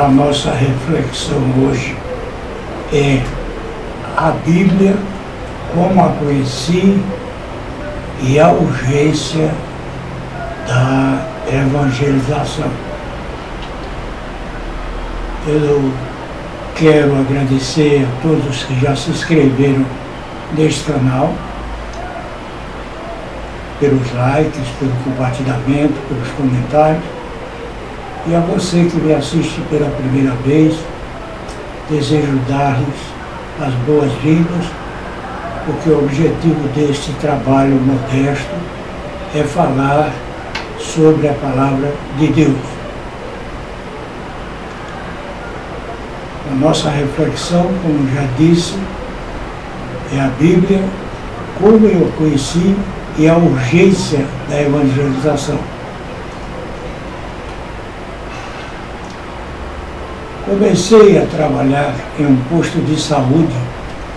A nossa reflexão hoje é a Bíblia, como a conheci e a urgência da evangelização. Eu quero agradecer a todos que já se inscreveram neste canal, pelos likes, pelo compartilhamento, pelos comentários. E a você que me assiste pela primeira vez, desejo dar-lhes as boas-vindas, porque o objetivo deste trabalho modesto é falar sobre a palavra de Deus. A nossa reflexão, como já disse, é a Bíblia, como eu conheci e a urgência da evangelização. Comecei a trabalhar em um posto de saúde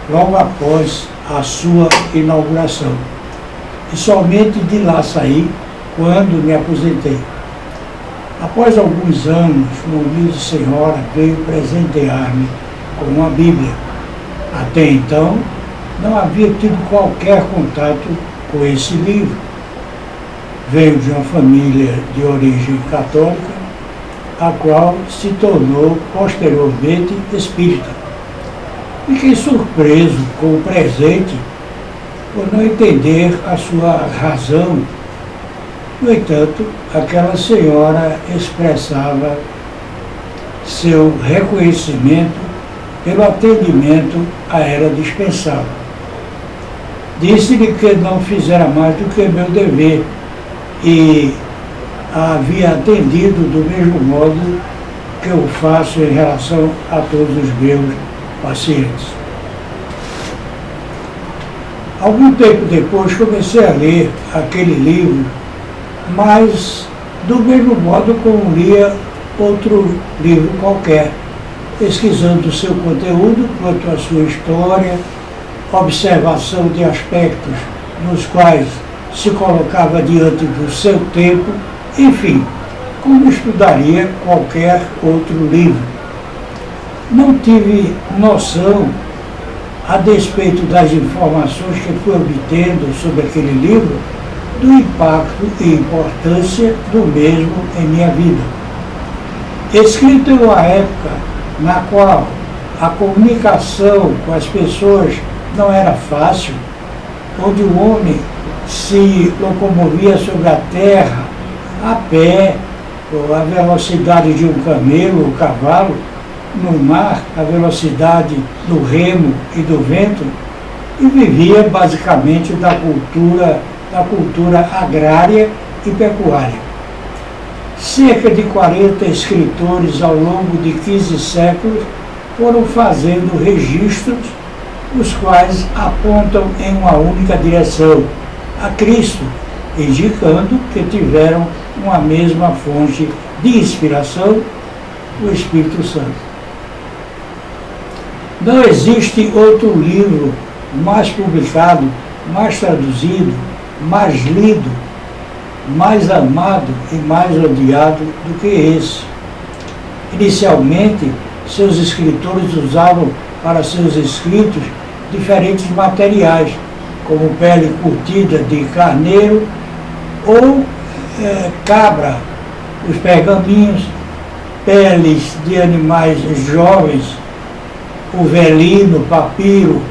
logo após a sua inauguração e somente de lá saí quando me aposentei. Após alguns anos, uma humilde senhora veio presentear-me com uma Bíblia. Até então, não havia tido qualquer contato com esse livro. Veio de uma família de origem católica, a qual se tornou posteriormente espírita. Fiquei surpreso com o presente por não entender a sua razão. No entanto, aquela senhora expressava seu reconhecimento pelo atendimento a ela dispensado. Disse-lhe que não fizera mais do que meu dever e a havia atendido do mesmo modo que eu faço em relação a todos os meus pacientes. Algum tempo depois comecei a ler aquele livro, mas do mesmo modo como lia outro livro qualquer, pesquisando o seu conteúdo quanto à sua história, observação de aspectos nos quais se colocava diante do seu tempo, enfim, como estudaria qualquer outro livro. Não tive noção, a despeito das informações que fui obtendo sobre aquele livro, do impacto e importância do mesmo em minha vida. Escrito em uma época na qual a comunicação com as pessoas não era fácil, onde o homem se locomovia sobre a terra a pé, ou a velocidade de um camelo ou cavalo, no mar, a velocidade do remo e do vento, e vivia basicamente da cultura agrária e pecuária. Cerca de 40 escritores ao longo de 15 séculos foram fazendo registros, os quais apontam em uma única direção, a Cristo, indicando que tiveram uma mesma fonte de inspiração, o Espírito Santo. Não existe outro livro mais publicado, mais traduzido, mais lido, mais amado e mais odiado do que esse. Inicialmente, seus escritores usavam para seus escritos diferentes materiais, como pele curtida de carneiro ou cabra, os pergaminhos, peles de animais jovens, o velino, papiro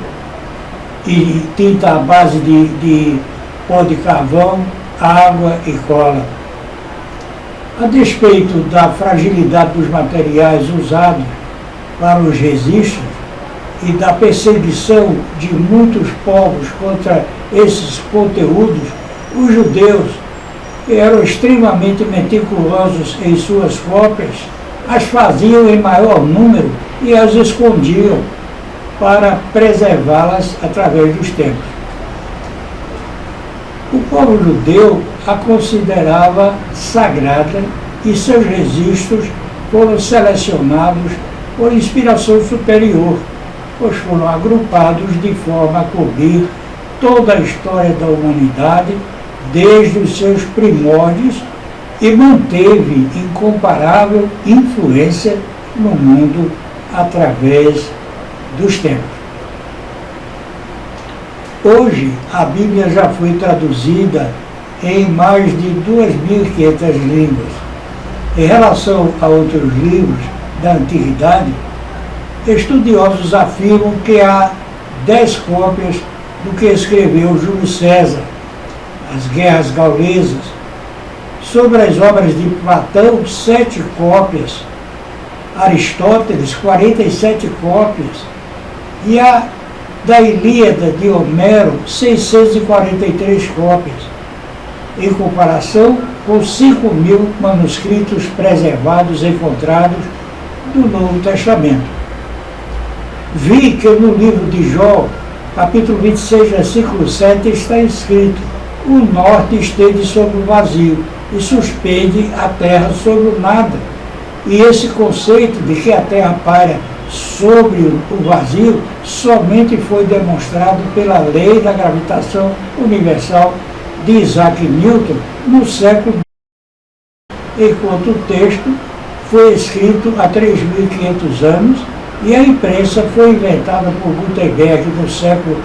e tinta à base de pó de carvão, água e cola. A despeito da fragilidade dos materiais usados para os registros e da perseguição de muitos povos contra esses conteúdos, os judeus, que eram extremamente meticulosos em suas cópias, as faziam em maior número e as escondiam para preservá-las através dos tempos. O povo judeu a considerava sagrada e seus registros foram selecionados por inspiração superior, pois foram agrupados de forma a cobrir toda a história da humanidade, desde os seus primórdios, e manteve incomparável influência no mundo através dos tempos. Hoje, a Bíblia já foi traduzida em mais de 2.500 línguas. Em relação a outros livros da Antiguidade, estudiosos afirmam que há 10 cópias do que escreveu Júlio César, As Guerras Gaulesas. Sobre as obras de Platão, 7 cópias. Aristóteles, 47 cópias. E a da Ilíada de Homero, 643 cópias, em comparação com 5.000 manuscritos preservados encontrados do Novo Testamento. Vi que no livro de Jó, capítulo 26, versículo 7, está escrito: o norte estende sobre o vazio e suspende a terra sobre o nada. E esse conceito de que a terra paira sobre o vazio somente foi demonstrado pela lei da gravitação universal de Isaac Newton no século XX, enquanto o texto foi escrito há 3.500 anos e a imprensa foi inventada por Gutenberg no século,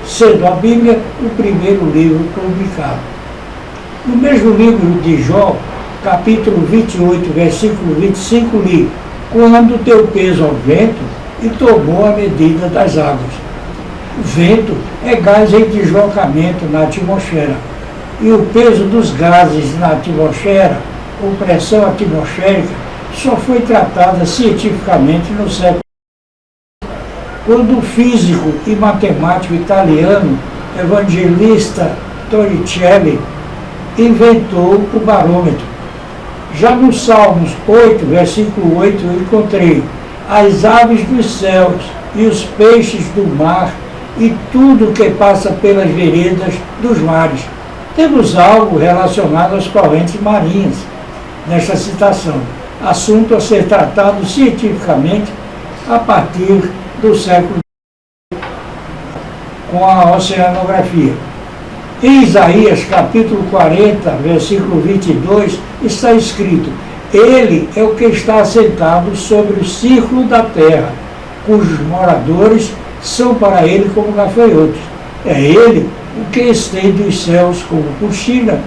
sendo a Bíblia o primeiro livro publicado. No mesmo livro de Jó, capítulo 28, versículo 25, li: quando deu peso ao vento e tomou a medida das águas. O vento é gás em deslocamento na atmosfera, e o peso dos gases na atmosfera, ou pressão atmosférica, só foi tratada cientificamente no século XX, quando o físico e matemático italiano Evangelista Torricelli inventou o barômetro. Já no Salmos 8, versículo 8, eu encontrei: as aves dos céus e os peixes do mar e tudo que passa pelas veredas dos mares. Temos algo relacionado às correntes marinhas nesta citação, assunto a ser tratado cientificamente a partir do século com a oceanografia. Em Isaías, capítulo 40, versículo 22, está escrito: ele é o que está assentado sobre o círculo da terra, cujos moradores são para ele como gafanhotos. É ele o que estende os céus como cortina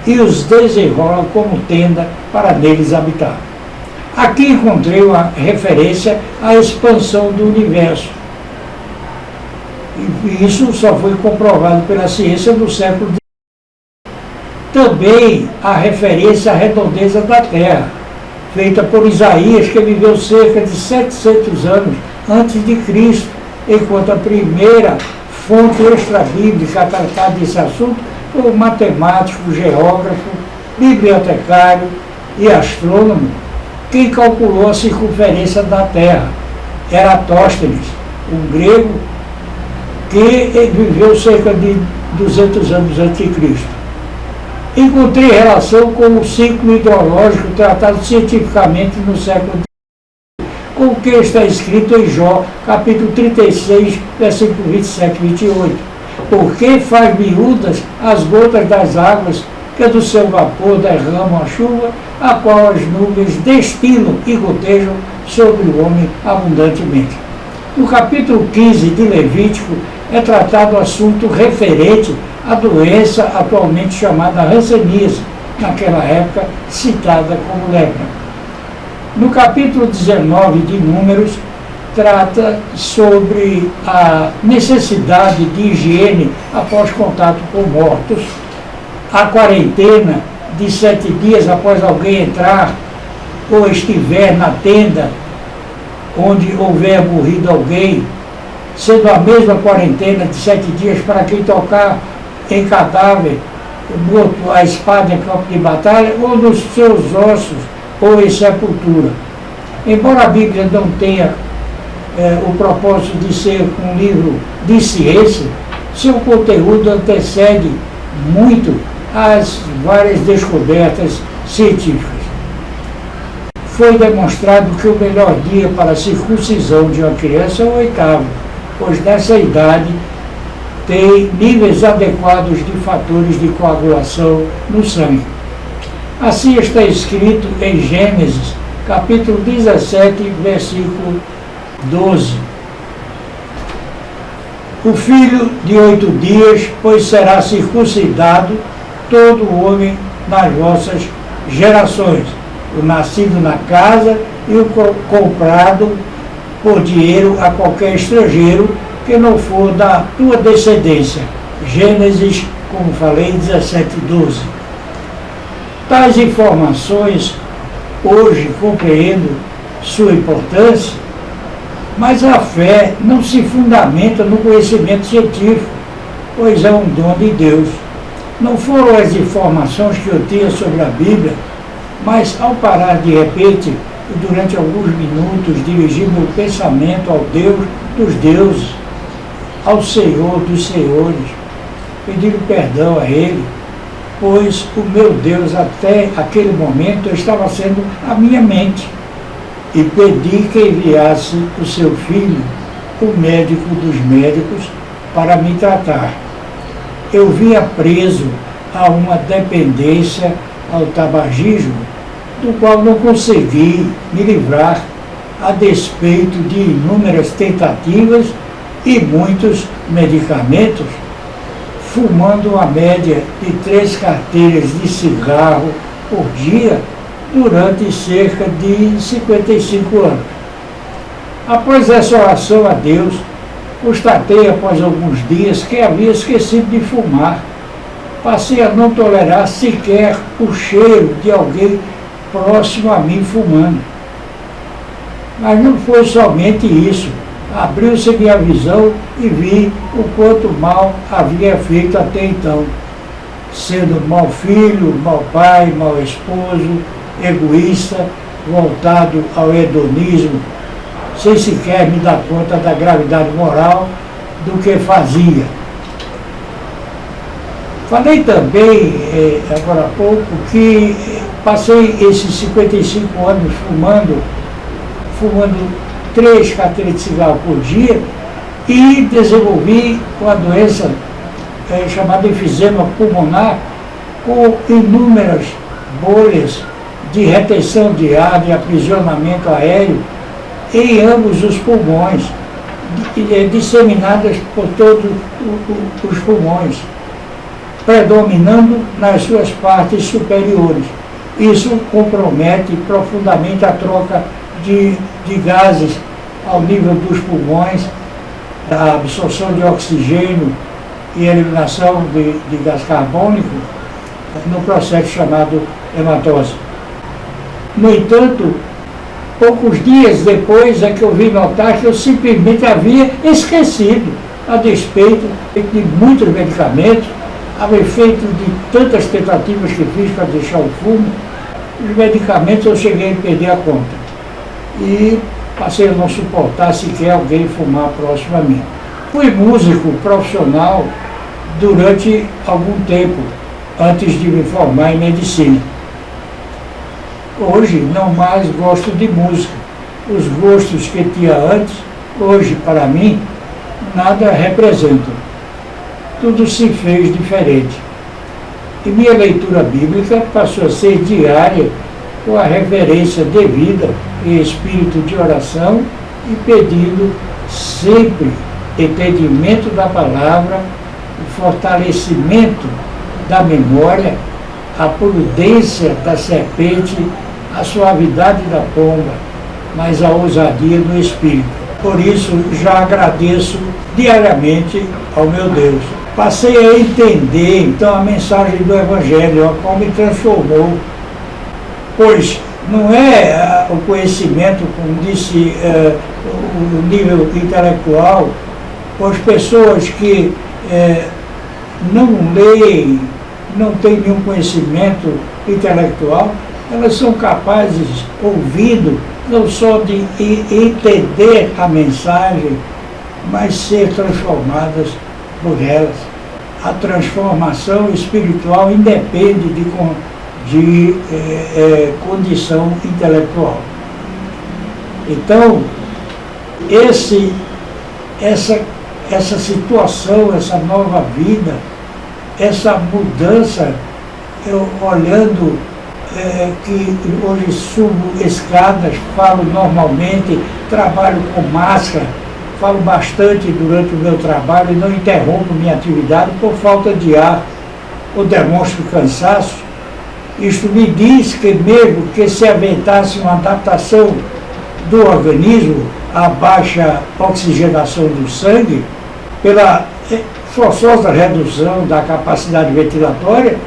e os desenrola como tenda para neles habitar. Aqui encontrei uma referência à expansão do universo. E isso só foi comprovado pela ciência no século XIX. Também a referência à redondeza da Terra, feita por Isaías, que viveu cerca de 700 anos antes de Cristo, enquanto a primeira fonte extra-bíblica a tratar desse assunto foi o matemático, geógrafo, bibliotecário e astrônomo, quem calculou a circunferência da Terra, Eratóstenes, um grego que viveu cerca de 200 anos antes de Cristo. Encontrei relação com o ciclo hidrológico tratado cientificamente no século XIX, com o que está escrito em Jó, capítulo 36, versículo 27 e 28. Porque faz miúdas as gotas das águas que do seu vapor derramam a chuva, a qual as nuvens destilam e gotejam sobre o homem abundantemente. No capítulo 15 de Levítico é tratado o assunto referente à doença atualmente chamada hanseníase, naquela época citada como lepra. No capítulo 19 de Números, trata sobre a necessidade de higiene após contato com mortos, a quarentena de 7 dias após alguém entrar ou estiver na tenda onde houver morrido alguém, sendo a mesma quarentena de 7 dias para quem tocar em cadáver morto a espada em campo de batalha ou nos seus ossos ou em sepultura. Embora a Bíblia não tenha o propósito de ser um livro de ciência, seu conteúdo antecede muito as várias descobertas científicas. Foi demonstrado que o melhor dia para a circuncisão de uma criança é o 8º, pois nessa idade tem níveis adequados de fatores de coagulação no sangue. Assim está escrito em Gênesis, capítulo 17, versículo 12. O filho de 8 dias, pois será circuncidado todo homem nas vossas gerações, o nascido na casa e o comprado por dinheiro a qualquer estrangeiro que não for da tua descendência. Gênesis, como falei, 17, 12. Tais informações hoje compreendo sua importância, mas a fé não se fundamenta no conhecimento científico, pois é um dom de Deus. Não foram as informações que eu tinha sobre a Bíblia, mas ao parar de repente, e durante alguns minutos, dirigir meu pensamento ao Deus dos deuses, ao Senhor dos senhores, pedindo perdão a Ele, pois o meu Deus até aquele momento estava sendo a minha mente, e pedi que enviasse o seu filho, o médico dos médicos, para me tratar. Eu vinha preso a uma dependência ao tabagismo, do qual não consegui me livrar, a despeito de inúmeras tentativas e muitos medicamentos, fumando uma média de 3 carteiras de cigarro por dia durante cerca de 55 anos. Após essa oração a Deus, constatei após alguns dias que havia esquecido de fumar. Passei a não tolerar sequer o cheiro de alguém próximo a mim fumando. Mas não foi somente isso. Abriu-se minha visão e vi o quanto mal havia feito até então, sendo mau filho, mau pai, mau esposo, egoísta, voltado ao hedonismo, sem sequer me dar conta da gravidade moral do que fazia. Falei também, agora há pouco, que passei esses 55 anos fumando 3 carteiras de cigarro por dia e desenvolvi uma doença chamada enfisema pulmonar, com inúmeras bolhas de retenção de ar, de aprisionamento aéreo em ambos os pulmões, disseminadas por todos os pulmões, predominando nas suas partes superiores. Isso compromete profundamente a troca de gases ao nível dos pulmões, a absorção de oxigênio e eliminação de gás carbônico no processo chamado hematose. No entanto, poucos dias depois é que eu vim notar que eu simplesmente havia esquecido, a despeito de muitos medicamentos, a efeito de tantas tentativas que fiz para deixar o fumo. Os medicamentos eu cheguei a perder a conta. E passei a não suportar sequer alguém fumar próximo a mim. Fui músico profissional durante algum tempo, antes de me formar em medicina. Hoje não mais gosto de música. Os gostos que tinha antes, hoje para mim, nada representam. Tudo se fez diferente. E minha leitura bíblica passou a ser diária, com a reverência devida em espírito de oração e pedindo sempre entendimento da palavra, o fortalecimento da memória, a prudência da serpente, a suavidade da pomba, mas a ousadia do espírito. Por isso já agradeço diariamente ao meu Deus. Passei a entender então a mensagem do Evangelho, a qual me transformou, pois não é o conhecimento, como disse, o nível intelectual, pois pessoas que não leem, não têm nenhum conhecimento intelectual, elas são capazes, ouvindo, não só de entender a mensagem, mas ser transformadas por elas. A transformação espiritual independe de condição intelectual. Então, essa situação, essa nova vida, essa mudança, eu olhando que hoje subo escadas, falo normalmente, trabalho com máscara, falo bastante durante o meu trabalho e não interrompo minha atividade por falta de ar ou demonstro cansaço. Isto me diz que mesmo que se aventasse uma adaptação do organismo à baixa oxigenação do sangue, pela forçosa redução da capacidade ventilatória,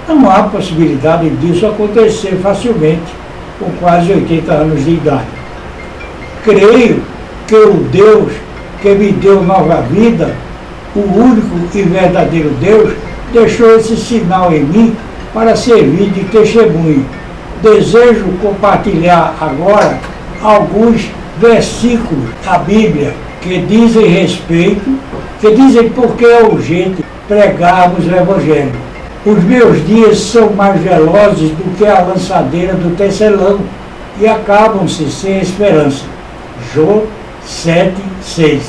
não há possibilidade disso acontecer facilmente com quase 80 anos de idade. Creio que o Deus que me deu nova vida, o único e verdadeiro Deus, deixou esse sinal em mim para servir de testemunho. Desejo compartilhar agora alguns versículos da Bíblia que dizem respeito, que dizem porque é urgente pregarmos o Evangelho. Os meus dias são mais velozes do que a lançadeira do tecelão e acabam-se sem esperança. Jó 7:6.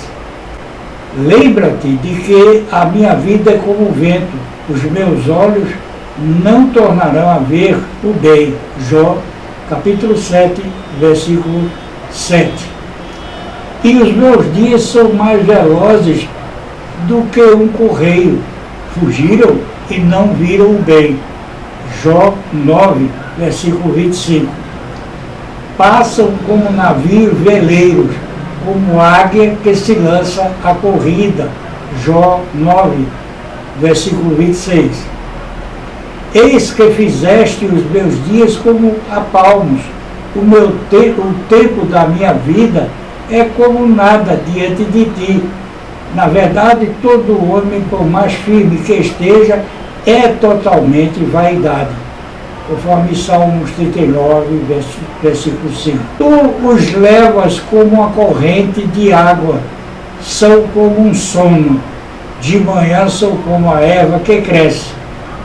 Lembra-te de que a minha vida é como o vento, os meus olhos não tornarão a ver o bem. Jó, capítulo 7, versículo 7. E os meus dias são mais velozes do que um correio. Fugiram e não viram o bem. Jó 9, versículo 25. Passam como navios veleiros, como águia que se lança à corrida. Jó 9, versículo 26. Eis que fizeste os meus dias como apalmos, o tempo da minha vida é como nada diante de ti. Na verdade, todo homem, por mais firme que esteja, é totalmente vaidade. Conforme Salmos 39, versículo 5. Tu os levas como uma corrente de água, são como um sono. De manhã são como a erva que cresce.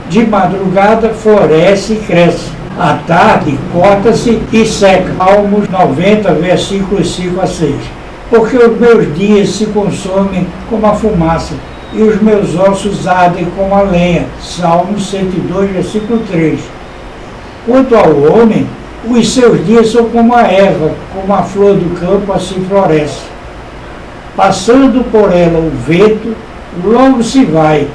De madrugada floresce e cresce. À tarde corta-se e seca. Salmos 90, versículos 5 a 6. Porque os meus dias se consomem como a fumaça, e os meus ossos ardem como a lenha. Salmos 102, versículo 3. Quanto ao homem, os seus dias são como a erva, como a flor do campo, assim floresce. Passando por ela o vento, logo se vai,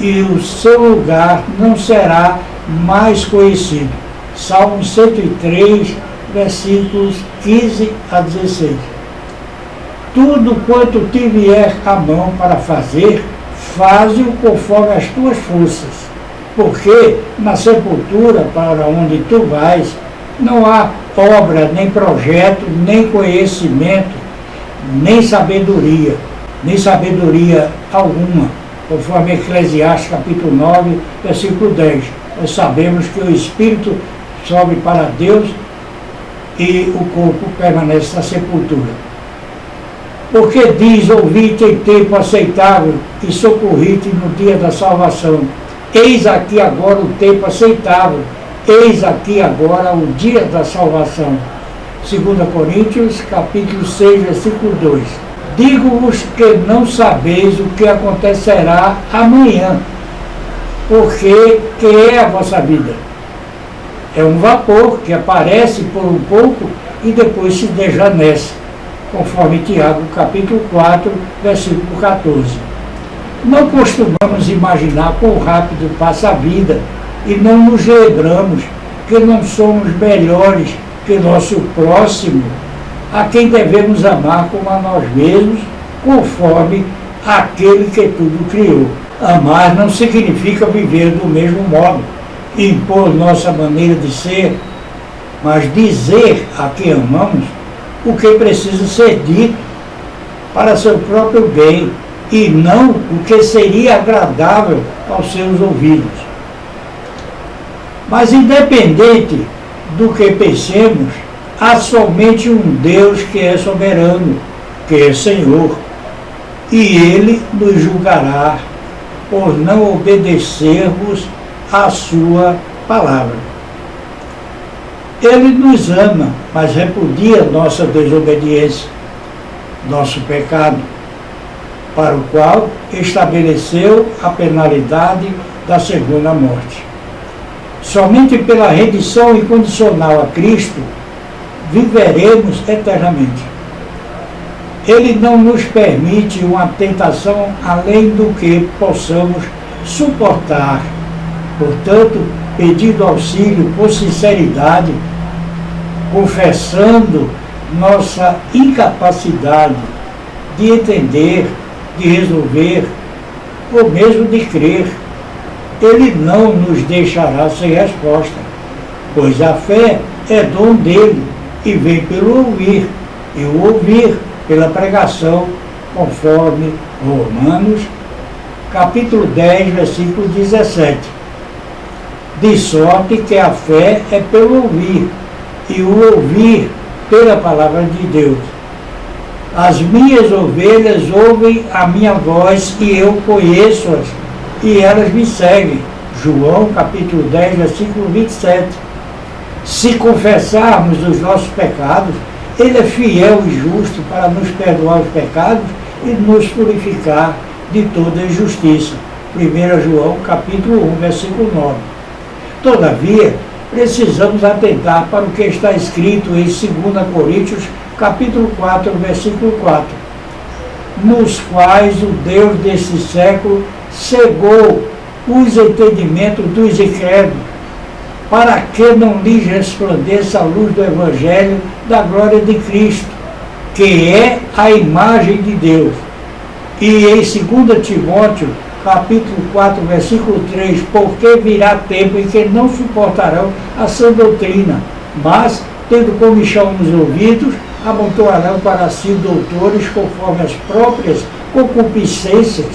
e o seu lugar não será mais conhecido. Salmo 103, versículos 15 a 16. Tudo quanto te vier à mão para fazer, faze-o conforme as tuas forças, porque na sepultura para onde tu vais, não há obra, nem projeto, nem conhecimento, nem sabedoria alguma, conforme Eclesiastes capítulo 9, versículo 10. Nós sabemos que o espírito sobe para Deus e o corpo permanece na sepultura. Porque diz, ouvi-te em tempo aceitável e socorri-te no dia da salvação. Eis aqui agora o tempo aceitável, eis aqui agora o dia da salvação. 2 Coríntios, capítulo 6, versículo 2. Digo-vos que não sabeis o que acontecerá amanhã, porque que é a vossa vida? É um vapor que aparece por um pouco e depois se desvanece, conforme Tiago, capítulo 4, versículo 14. Não costumamos imaginar quão rápido passa a vida e não nos lembramos que não somos melhores que nosso próximo, a quem devemos amar como a nós mesmos, conforme aquele que tudo criou. Amar não significa viver do mesmo modo, impor nossa maneira de ser, mas dizer a quem amamos o que precisa ser dito para seu próprio bem e não o que seria agradável aos seus ouvidos. Mas independente do que pensemos, há somente um Deus que é soberano, que é Senhor, e Ele nos julgará por não obedecermos à sua palavra. Ele nos ama, mas repudia nossa desobediência, nosso pecado, para o qual estabeleceu a penalidade da segunda morte. Somente pela rendição incondicional a Cristo viveremos eternamente. Ele não nos permite uma tentação além do que possamos suportar. Portanto, pedindo auxílio com sinceridade, confessando nossa incapacidade de entender, de resolver, ou mesmo de crer, Ele não nos deixará sem resposta, pois a fé é dom dele e vem pelo ouvir, e o ouvir pela pregação, conforme Romanos, capítulo 10, versículo 17. De sorte que a fé é pelo ouvir, e o ouvir pela palavra de Deus. As minhas ovelhas ouvem a minha voz e eu conheço-as, e elas me seguem. João, capítulo 10, versículo 27. Se confessarmos os nossos pecados, Ele é fiel e justo para nos perdoar os pecados e nos purificar de toda injustiça. 1 João, capítulo 1, versículo 9. Todavia, precisamos atentar para o que está escrito em 2 Coríntios, capítulo 4, versículo 4, nos quais o Deus desse século cegou os entendimentos dos incrédulos, para que não lhes resplandeça a luz do Evangelho da glória de Cristo, que é a imagem de Deus. E em 2 Timóteo, capítulo 4, versículo 3, porque virá tempo em que não suportarão a sã doutrina, mas, tendo comichão nos ouvidos, amontoarão para si doutores conforme as próprias concupiscências,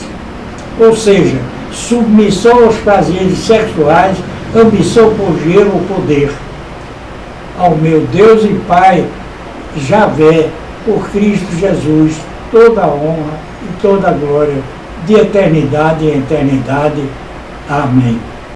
ou seja, submissão aos prazeres sexuais, ambição por dinheiro ou poder. Ao meu Deus e Pai, Javé, por Cristo Jesus, toda a honra e toda a glória, de eternidade em eternidade. Amém.